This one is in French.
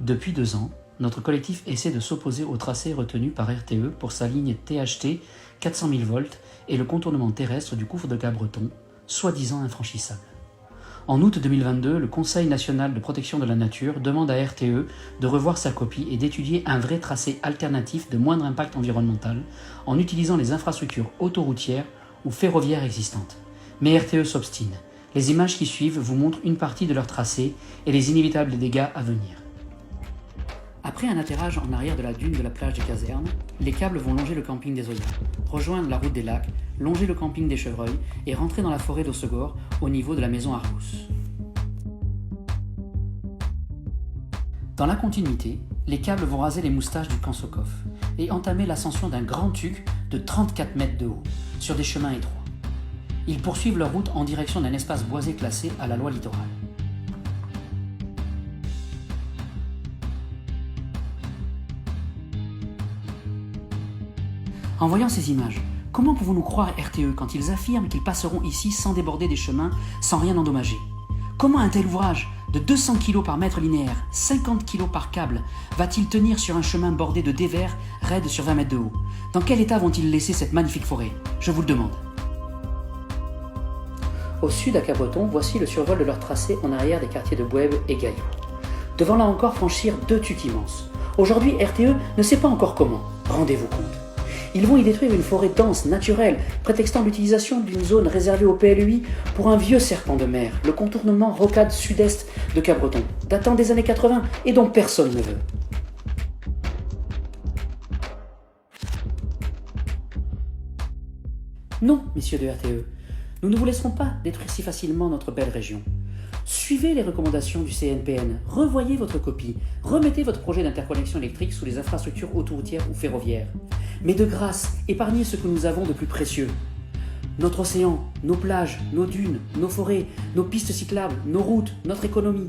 Depuis 2 ans, notre collectif essaie de s'opposer au tracé retenu par RTE pour sa ligne THT 400 000 volts et le contournement terrestre du gouffre de Cabreton, soi-disant infranchissable. En août 2022, le Conseil national de protection de la nature demande à RTE de revoir sa copie et d'étudier un vrai tracé alternatif de moindre impact environnemental en utilisant les infrastructures autoroutières ou ferroviaires existantes. Mais RTE s'obstine. Les images qui suivent vous montrent une partie de leur tracé et les inévitables dégâts à venir. Après un atterrage en arrière de la dune de la plage des Casernes, les câbles vont longer le camping des Oyas, rejoindre la route des Lacs, longer le camping des Chevreuils et rentrer dans la forêt d'Hossegor au niveau de la maison Argous. Dans la continuité, les câbles vont raser les moustaches du camp Sokov et entamer l'ascension d'un grand tuc de 34 mètres de haut, sur des chemins étroits. Ils poursuivent leur route en direction d'un espace boisé classé à la loi littorale. En voyant ces images, comment pouvons-nous croire RTE quand ils affirment qu'ils passeront ici sans déborder des chemins, sans rien endommager? Comment un tel ouvrage de 200 kg par mètre linéaire, 50 kg par câble, va-t-il tenir sur un chemin bordé de dévers raides sur 20 mètres de haut? Dans quel état vont-ils laisser cette magnifique forêt? Je vous le demande. Au sud à Cabreton, voici le survol de leur tracé en arrière des quartiers de Bouèbe et Gaillot. Devant là encore franchir 2 tucs immenses. Aujourd'hui, RTE ne sait pas encore comment. Rendez-vous compte. Ils vont y détruire une forêt dense, naturelle, prétextant l'utilisation d'une zone réservée au PLUI pour un vieux serpent de mer, le contournement rocade sud-est de Cabreton, datant des années 80 et dont personne ne veut. Non, messieurs de RTE, nous ne vous laisserons pas détruire si facilement notre belle région. Suivez les recommandations du CNPN, revoyez votre copie, remettez votre projet d'interconnexion électrique sous les infrastructures autoroutières ou ferroviaires. Mais de grâce, épargnez ce que nous avons de plus précieux. Notre océan, nos plages, nos dunes, nos forêts, nos pistes cyclables, nos routes, notre économie.